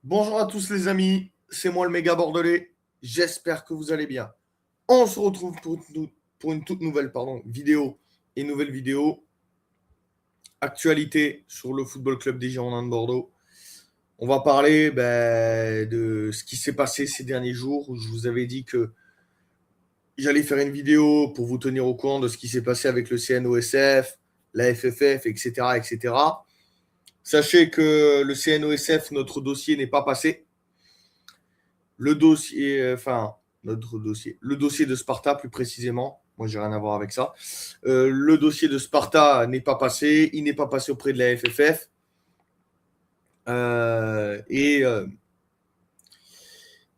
Bonjour à tous les amis, c'est moi le méga bordelais, j'espère que vous allez bien. On se retrouve pour une toute nouvelle vidéo et nouvelle vidéo actualité sur le Football Club des Girondins de Bordeaux. On va parler de ce qui s'est passé ces derniers jours où je vous avais dit que j'allais faire une vidéo pour vous tenir au courant de ce qui s'est passé avec le CNOSF, la FFF, etc., etc. Sachez que le CNOSF, notre dossier n'est pas passé. Le dossier de Sparta plus précisément. Moi, j'ai rien à voir avec ça. Le dossier de Sparta n'est pas passé. Il n'est pas passé auprès de la FFF.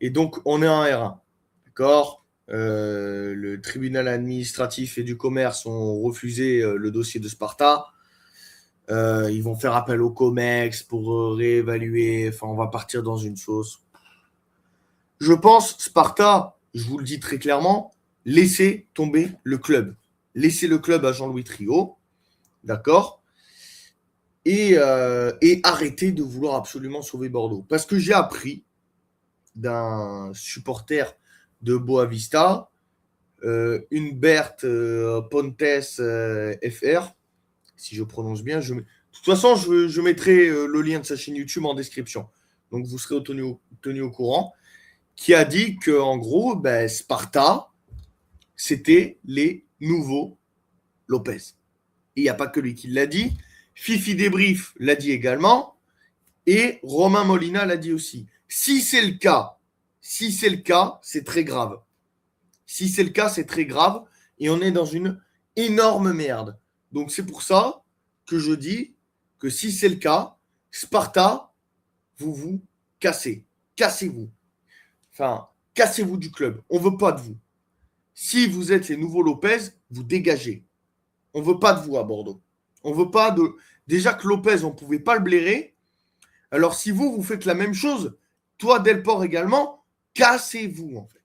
Et donc, on est en R1. D'accord. Le tribunal administratif et du commerce ont refusé le dossier de Sparta. Ils vont faire appel au COMEX pour réévaluer. Enfin, on va partir dans une sauce. Je pense, Sparta, je vous le dis très clairement, laissez tomber le club. Laissez le club à Jean-Louis Trio, d'accord, et arrêtez de vouloir absolument sauver Bordeaux. Parce que j'ai appris d'un supporter de Boavista, une Berthe Pontes FR, si je prononce bien. De toute façon, je mettrai le lien de sa chaîne YouTube en description. Donc vous serez tenu au courant. Qui a dit que en gros, Sparta, c'était les nouveaux Lopez. Il n'y a pas que lui qui l'a dit. Fifi Débrief l'a dit également. Et Romain Molina l'a dit aussi. Si c'est le cas, c'est très grave. Si c'est le cas, c'est très grave. Et on est dans une énorme merde. Donc c'est pour ça que je dis que si c'est le cas, Sparta, vous vous cassez. Cassez-vous. Enfin, cassez-vous du club. On ne veut pas de vous. Si vous êtes les nouveaux Lopez, vous dégagez. On ne veut pas de vous à Bordeaux. On veut pas de. Déjà que Lopez, on ne pouvait pas le blairer. Alors si vous faites la même chose, toi, Delport également, cassez-vous en fait.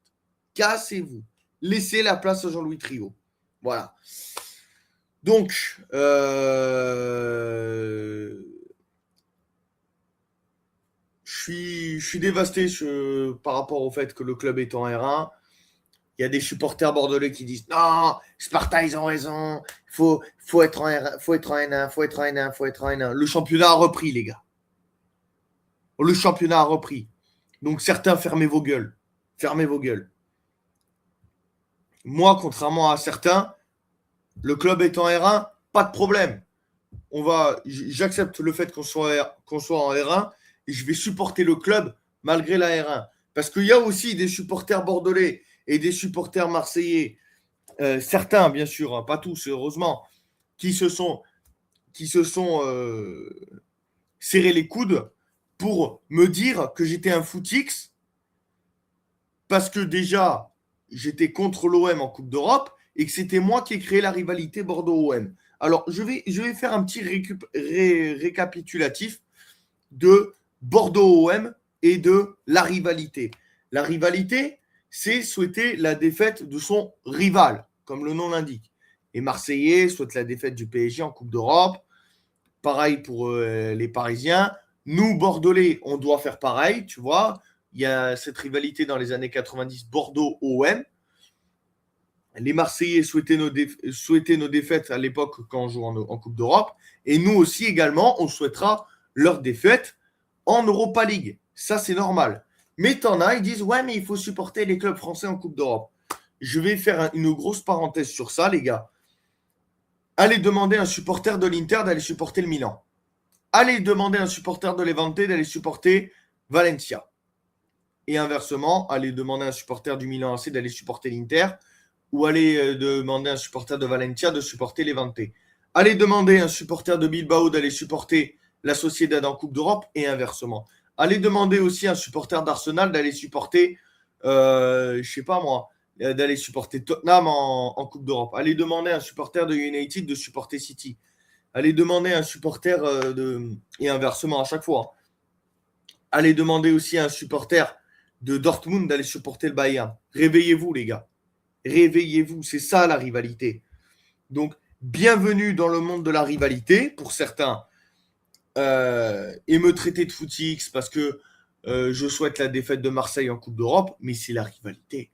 Cassez-vous. Laissez la place à Jean-Louis Trio. Voilà. Donc, je suis dévasté par rapport au fait que le club est en R1. Il y a des supporters bordelais qui disent non, Sparta, ils ont raison, faut être en R1, faut être en N1, faut être en N1, faut être en N1. Le championnat a repris, les gars. Le championnat a repris. Donc certains, fermez vos gueules. Fermez vos gueules. Moi, contrairement à certains, le club est en R1, pas de problème. J'accepte le fait qu'on soit en R1 et je vais supporter le club malgré la R1. Parce qu'il y a aussi des supporters bordelais et des supporters marseillais, certains bien sûr, hein, pas tous heureusement, qui se sont serré les coudes pour me dire que j'étais un footix parce que déjà j'étais contre l'OM en Coupe d'Europe et que c'était moi qui ai créé la rivalité Bordeaux-OM. Alors je vais faire un petit récapitulatif de Bordeaux-OM et de la rivalité. La rivalité, c'est souhaiter la défaite de son rival, comme le nom l'indique. Les Marseillais souhaitent la défaite du PSG en Coupe d'Europe. Pareil pour les Parisiens. Nous, Bordelais, on doit faire pareil, tu vois. Il y a cette rivalité dans les années 90, Bordeaux-OM. Les Marseillais souhaitaient nos défaites à l'époque quand on joue en Coupe d'Europe. Et nous aussi, également, on souhaitera leur défaite en Europa League. Ça, c'est normal. Mais t'en as, ils disent ouais, mais il faut supporter les clubs français en Coupe d'Europe. Je vais faire une grosse parenthèse sur ça, les gars. Allez demander à un supporter de l'Inter d'aller supporter le Milan. Allez demander à un supporter de Levante d'aller supporter Valencia. Et inversement, allez demander à un supporter du Milan AC d'aller supporter l'Inter ou allez demander à un supporter de Valencia de supporter Levante. Allez demander à un supporter de Bilbao d'aller supporter la Sociedad en Coupe d'Europe et inversement. Allez demander aussi à un supporter d'Arsenal d'aller supporter, je sais pas moi, d'aller supporter Tottenham en Coupe d'Europe. Allez demander à un supporter de United de supporter City. Allez demander à un supporter et inversement à chaque fois. Hein. Allez demander aussi à un supporter de Dortmund d'aller supporter le Bayern. Réveillez-vous, les gars. Réveillez-vous, c'est ça la rivalité. Donc, bienvenue dans le monde de la rivalité pour certains. Et me traiter de footix parce que je souhaite la défaite de Marseille en Coupe d'Europe, mais c'est la rivalité.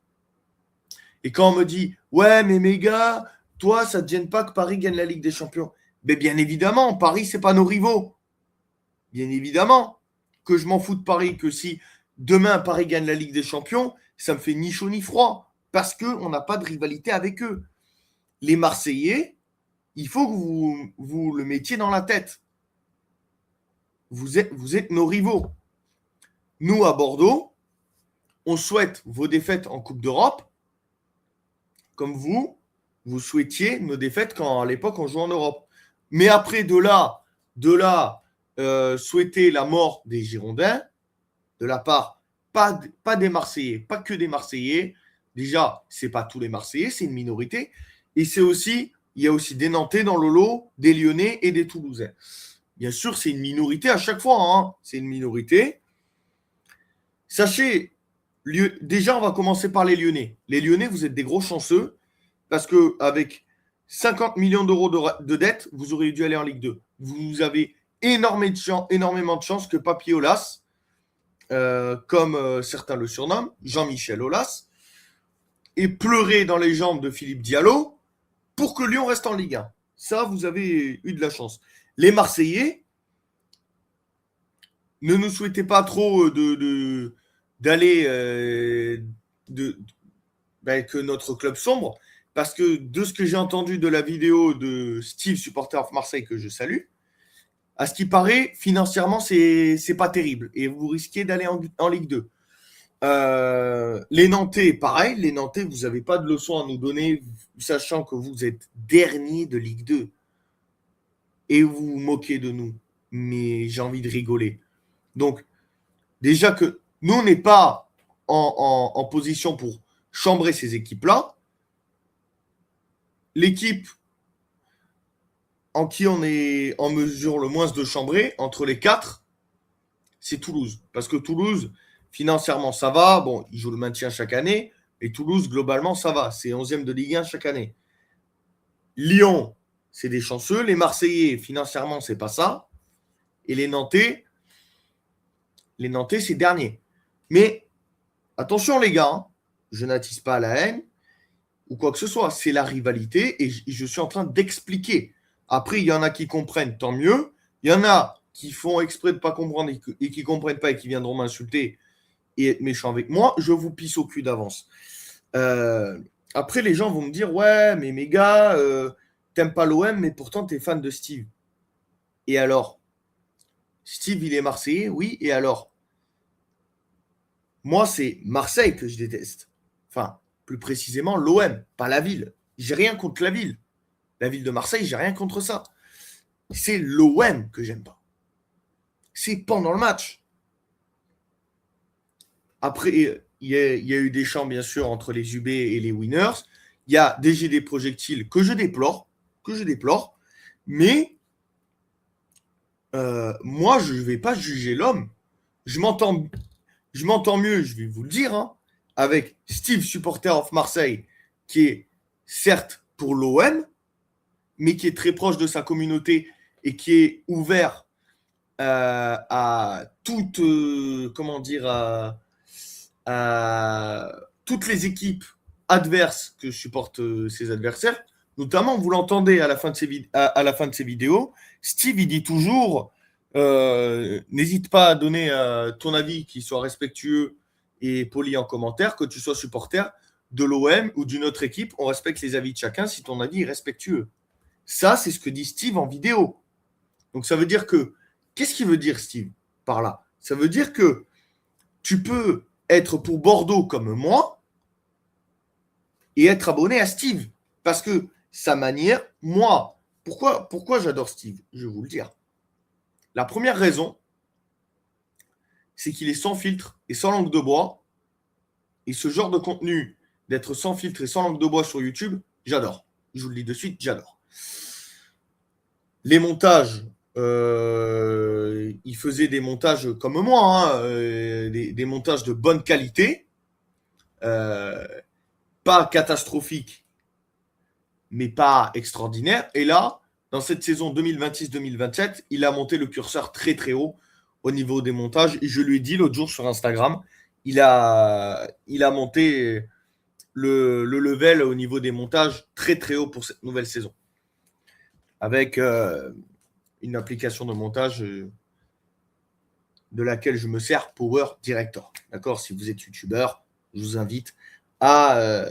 Et quand on me dit, ouais, mais mes gars, toi, ça ne te gêne pas que Paris gagne la Ligue des Champions? Mais bien évidemment, Paris, c'est pas nos rivaux. Bien évidemment que je m'en fous de Paris, que si demain Paris gagne la Ligue des Champions, ça me fait ni chaud ni froid, parce qu'on n'a pas de rivalité avec eux. Les Marseillais, il faut que vous le mettiez dans la tête. Vous êtes nos rivaux. Nous, à Bordeaux, on souhaite vos défaites en Coupe d'Europe, comme vous souhaitiez nos défaites quand à l'époque on jouait en Europe. Mais après, de là, souhaiter la mort des Girondins, de la part, pas des Marseillais, pas que des Marseillais. Déjà, c'est pas tous les Marseillais, c'est une minorité. Et c'est aussi, il y a aussi des Nantais dans le lot, des Lyonnais et des Toulousains. Bien sûr, c'est une minorité à chaque fois, hein. C'est une minorité. Sachez, déjà, on va commencer par les Lyonnais. Les Lyonnais, vous êtes des gros chanceux parce qu'avec 50 millions d'euros de dettes, vous auriez dû aller en Ligue 2. Vous avez énormément de chance que Papier Aulas, comme certains le surnomment, Jean-Michel Aulas, ait pleuré dans les jambes de Philippe Diallo pour que Lyon reste en Ligue 1. Ça, vous avez eu de la chance. Les Marseillais, ne nous souhaitez pas trop d'aller que notre club sombre, parce que de ce que j'ai entendu de la vidéo de Steve, supporter of Marseille, que je salue, à ce qui paraît, financièrement, c'est pas terrible. Et vous risquez d'aller en Ligue 2. Les Nantais, pareil. Les Nantais, vous n'avez pas de leçon à nous donner, sachant que vous êtes dernier de Ligue 2. Et vous vous moquez de nous. Mais j'ai envie de rigoler. Donc, déjà que nous, on n'est pas en position pour chambrer ces équipes-là. L'équipe en qui on est en mesure le moins de chambrer, entre les quatre, c'est Toulouse. Parce que Toulouse, financièrement, ça va. Bon, ils jouent le maintien chaque année. Et Toulouse, globalement, ça va. C'est 11e de Ligue 1 chaque année. Lyon, c'est des chanceux. Les Marseillais, financièrement, c'est pas ça. Et les Nantais, c'est dernier. Mais attention, les gars, je n'attise pas à la haine ou quoi que ce soit. C'est la rivalité et je suis en train d'expliquer. Après, il y en a qui comprennent, tant mieux. Il y en a qui font exprès de ne pas comprendre et qui ne comprennent pas et qui viendront m'insulter et être méchants avec moi. Je vous pisse au cul d'avance. Après, les gens vont me dire, ouais, mais mes gars, t'aimes pas l'OM, mais pourtant, t'es fan de Steve. Et alors? Steve, il est Marseillais, oui, et alors? Moi, c'est Marseille que je déteste. Enfin, plus précisément, l'OM, pas la ville. J'ai rien contre la ville. La ville de Marseille, j'ai rien contre ça. C'est l'OM que j'aime pas. C'est pendant le match. Après, il y a eu des chants, bien sûr, entre les UB et les Winners. Il y a des jets des projectiles que je déplore. Mais moi, je ne vais pas juger l'homme. Je m'entends mieux, je vais vous le dire, hein, avec Steve, supporter of Marseille, qui est certes pour l'OM, mais qui est très proche de sa communauté et qui est ouvert à toutes, à toutes les équipes adverses que supportent ses adversaires. Notamment, vous l'entendez à la fin de ses vidéos, Steve, il dit toujours n'hésite pas à donner ton avis qui soit respectueux et poli en commentaire, que tu sois supporter de l'OM ou d'une autre équipe, on respecte les avis de chacun si ton avis est respectueux. Ça, c'est ce que dit Steve en vidéo. Donc, ça veut dire que, qu'est-ce qu'il veut dire Steve par là? Ça veut dire que tu peux être pour Bordeaux comme moi et être abonné à Steve. Parce que sa manière, moi, pourquoi j'adore Steve? Je vais vous le dire. La première raison, c'est qu'il est sans filtre et sans langue de bois. Et ce genre de contenu, d'être sans filtre et sans langue de bois sur YouTube, j'adore. Je vous le dis de suite, j'adore. Les montages, il faisait des montages comme moi, hein, des montages de bonne qualité, pas catastrophiques, mais pas extraordinaires. Et là, dans cette saison 2026-2027, il a monté le curseur très très haut au niveau des montages. Et je lui ai dit l'autre jour sur Instagram, il a monté le level au niveau des montages très très haut pour cette nouvelle saison. Avec une application de montage de laquelle je me sers, Power Director. D'accord. Si vous êtes youtubeur, je vous invite à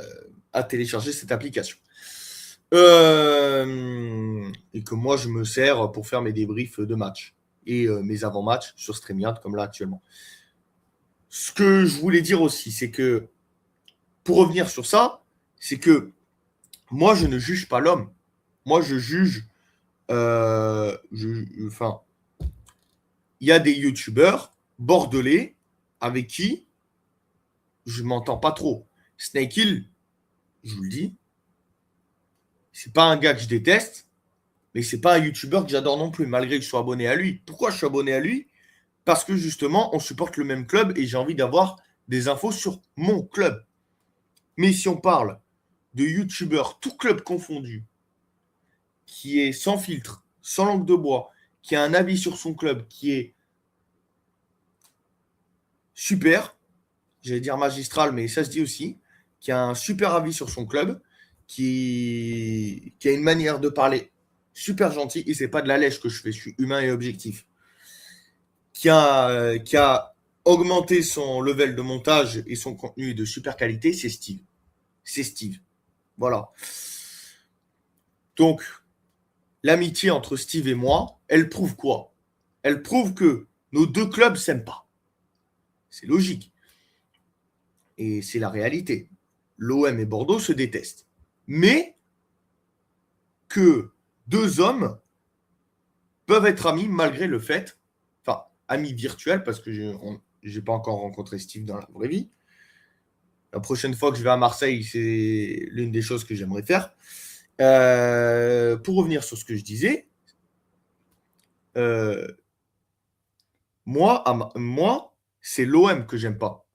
télécharger cette application. Et que moi, je me sers pour faire mes débriefs de match et mes avant-matchs sur StreamYard, comme là actuellement. Ce que je voulais dire aussi, c'est que, pour revenir sur ça, c'est que moi, je ne juge pas l'homme. Moi, je juge. Enfin, il y a des youtubeurs bordelais avec qui je m'entends pas trop. Snake Hill, je vous le dis, c'est pas un gars que je déteste, mais c'est pas un youtubeur que j'adore non plus, malgré que je sois abonné à lui. Pourquoi je suis abonné à lui? Parce que justement, on supporte le même club et j'ai envie d'avoir des infos sur mon club. Mais si on parle de youtubeurs, tout club confondu, qui est sans filtre, sans langue de bois, qui a un avis sur son club qui est super, j'allais dire magistral, mais ça se dit aussi, qui a un super avis sur son club, qui a une manière de parler super gentille, et c'est pas de la lèche que je fais, je suis humain et objectif, qui a augmenté son level de montage et son contenu de super qualité, c'est Steve. C'est Steve. Voilà. Donc, l'amitié entre Steve et moi, elle prouve quoi? Elle prouve que nos deux clubs s'aiment pas. C'est logique. Et c'est la réalité. L'OM et Bordeaux se détestent. Mais que deux hommes peuvent être amis malgré le fait, enfin, amis virtuels, parce que je n'ai pas encore rencontré Steve dans la vraie vie. La prochaine fois que je vais à Marseille, c'est l'une des choses que j'aimerais faire. Pour revenir sur ce que je disais, moi, c'est l'OM que j'aime pas.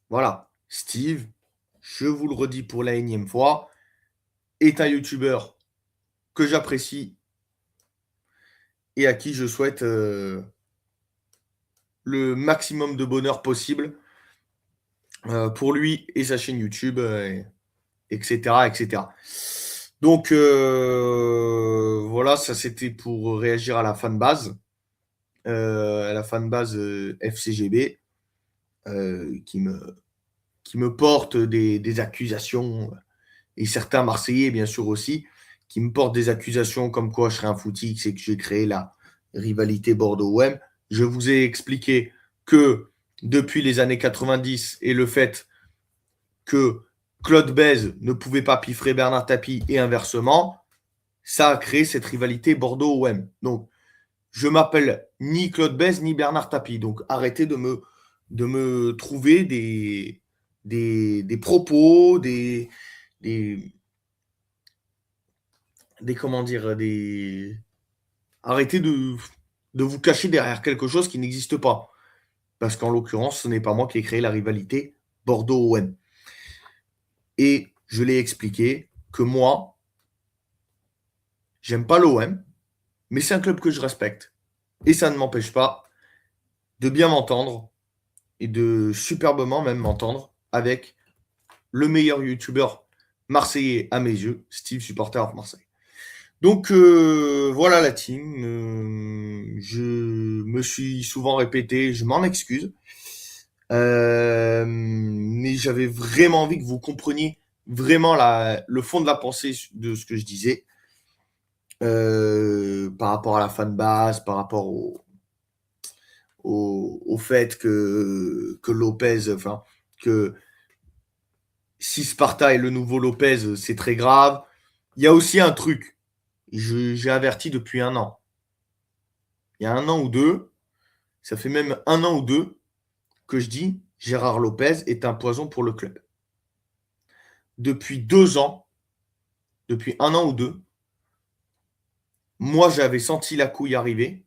Voilà. Steve, je vous le redis pour la énième fois, est un youtubeur que j'apprécie et à qui je souhaite le maximum de bonheur possible pour lui et sa chaîne YouTube, etc., etc. Donc voilà, ça c'était pour réagir à la fanbase, FCGB, qui me porte des accusations, et certains Marseillais bien sûr aussi, qui me portent des accusations comme quoi je serais un footix et que j'ai créé la rivalité Bordeaux-OM. Je vous ai expliqué que depuis les années 90 et le fait que Claude Bèze ne pouvait pas piffrer Bernard Tapie et inversement, ça a créé cette rivalité Bordeaux-OM. Donc, je m'appelle ni Claude Bèze ni Bernard Tapie. Donc, arrêtez de me trouver des propos, comment dire, arrêtez de vous cacher derrière quelque chose qui n'existe pas. Parce qu'en l'occurrence, ce n'est pas moi qui ai créé la rivalité Bordeaux-OM. Et je l'ai expliqué que moi, j'aime pas l'OM, mais c'est un club que je respecte. Et ça ne m'empêche pas de bien m'entendre et de superbement même m'entendre avec le meilleur youtubeur marseillais à mes yeux, Steve, supporter of Marseille. Donc voilà la team. Je me suis souvent répété, je m'en excuse. Mais j'avais vraiment envie que vous compreniez vraiment le fond de la pensée de ce que je disais par rapport à la fanbase, par rapport au fait que Lopez, enfin, que si Sparta est le nouveau Lopez, c'est très grave. Il y a aussi un truc, j'ai averti depuis 1 an. Il y a 1 an ou 2, ça fait même 1 an ou 2 que je dis Gérard Lopez est un poison pour le club. Depuis 2 ans, depuis 1 an ou 2, moi j'avais senti la couille arriver,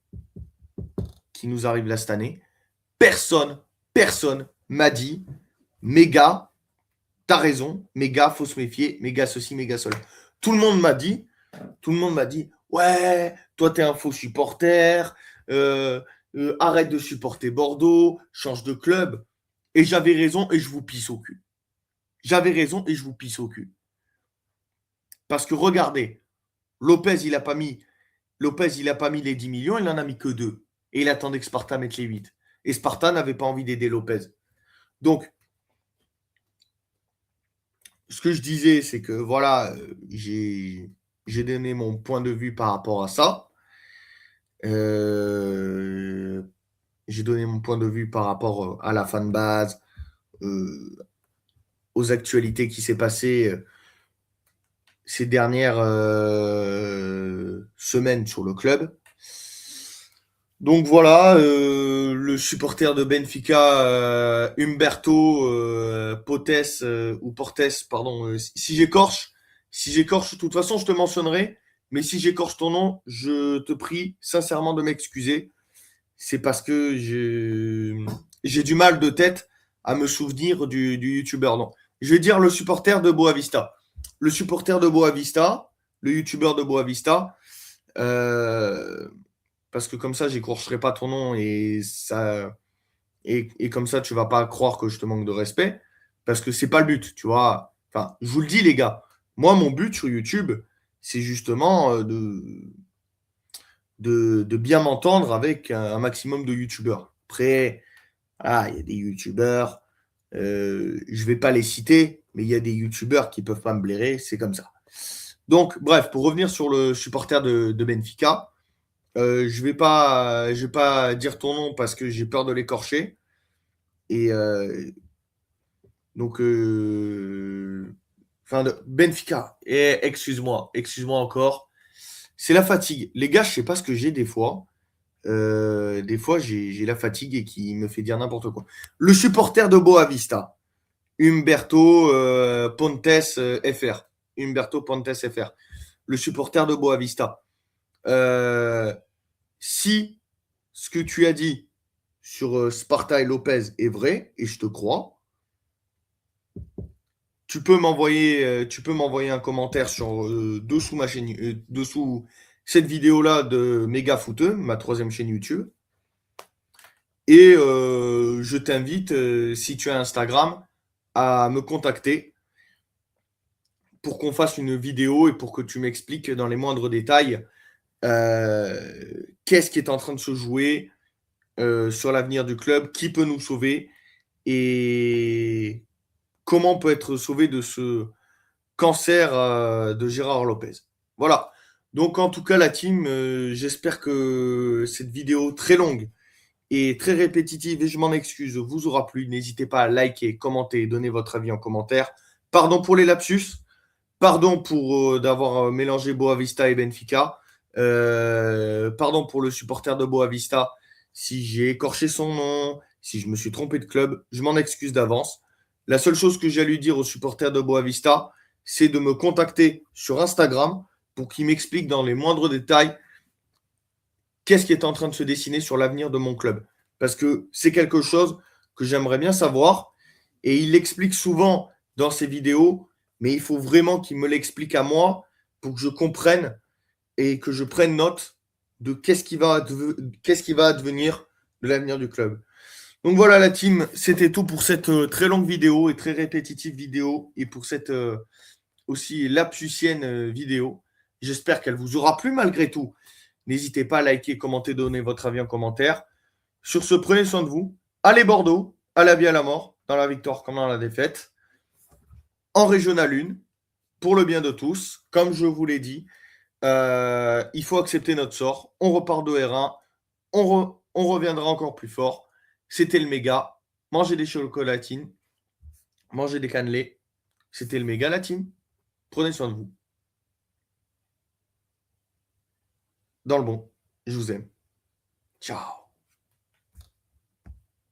qui nous arrive là cette année. Personne m'a dit, méga, t'as raison, méga, faut se méfier, méga ceci, méga cela. Tout le monde m'a dit, ouais, toi t'es un faux supporter, arrête de supporter Bordeaux, change de club. Et j'avais raison et je vous pisse au cul. J'avais raison et je vous pisse au cul. Parce que regardez, Lopez, il a pas mis les 10 millions, il n'en a mis que 2. Et il attendait que Sparta mette les 8. Et Sparta n'avait pas envie d'aider Lopez. Donc, ce que je disais, c'est que voilà, j'ai donné mon point de vue par rapport à ça. Euh, j'ai donné mon point de vue par rapport à la fanbase, euh, aux actualités qui s'est passées ces dernières semaines sur le club. Donc voilà, le supporter de Benfica, Humberto Potes ou Portes, pardon. Si j'écorche, de toute façon, je te mentionnerai. Mais si j'écorche ton nom, je te prie sincèrement de m'excuser. C'est parce que j'ai du mal de tête à me souvenir du youtubeur. Non, je vais dire le supporter de Boavista. Le supporter de Boavista, le youtubeur de Boavista. Euh, Parce que comme ça, j'écorcherai pas ton nom et comme ça, tu vas pas croire que je te manque de respect. Parce que c'est pas le but, tu vois. Enfin, je vous le dis, les gars. Moi, mon but sur YouTube, c'est justement de bien m'entendre avec un maximum de YouTubeurs. Après, ah, il y a des YouTubeurs, je vais pas les citer, mais il y a des YouTubeurs qui peuvent pas me blairer, c'est comme ça. Donc, bref, pour revenir sur le supporter de Benfica, je vais pas dire ton nom parce que j'ai peur de l'écorcher. Et donc, enfin, de Benfica. Et excuse-moi encore. C'est la fatigue. Les gars, je sais pas ce que j'ai des fois. Des fois, j'ai la fatigue et qui me fait dire n'importe quoi. Le supporter de Boavista, Humberto Pontes FR. Humberto Pontes FR. Le supporter de Boavista. Euh, Si ce que tu as dit sur Sparta et Lopez est vrai, et je te crois, tu peux m'envoyer un commentaire sur dessous ma chaîne, dessous cette vidéo-là de Méga Footeux, ma troisième chaîne YouTube. Et je t'invite, si tu as Instagram, à me contacter pour qu'on fasse une vidéo et pour que tu m'expliques dans les moindres détails qu'est-ce qui est en train de se jouer sur l'avenir du club, qui peut nous sauver et comment on peut être sauvé de ce cancer de Gérard Lopez. Voilà. Donc en tout cas la team, j'espère que cette vidéo très longue et très répétitive, et je m'en excuse, vous aura plu. N'hésitez pas à liker, commenter, donner votre avis en commentaire. Pardon pour les lapsus, pardon pour d'avoir mélangé Boavista et Benfica. Pardon pour le supporter de Boavista si j'ai écorché son nom, si je me suis trompé de club, je m'en excuse d'avance. La seule chose que j'ai à lui dire aux supporters de Boavista, c'est de me contacter sur Instagram pour qu'il m'explique dans les moindres détails qu'est-ce qui est en train de se dessiner sur l'avenir de mon club. Parce que c'est quelque chose que j'aimerais bien savoir et il l'explique souvent dans ses vidéos, mais il faut vraiment qu'il me l'explique à moi pour que je comprenne et que je prenne note de qu'est-ce qui va advenir de l'avenir du club. Donc voilà la team, c'était tout pour cette très longue vidéo et très répétitive vidéo et pour cette aussi lapsusienne vidéo. J'espère qu'elle vous aura plu malgré tout. N'hésitez pas à liker, commenter, donner votre avis en commentaire. Sur ce, prenez soin de vous. Allez Bordeaux, à la vie à la mort, dans la victoire comme dans la défaite. En Régional 1, pour le bien de tous, comme je vous l'ai dit. Il faut accepter notre sort. On repart de R1. On reviendra encore plus fort. C'était le méga. Mangez des chocolatines. Mangez des cannelés. C'était le méga latine. Prenez soin de vous. Dans le bon. Je vous aime. Ciao.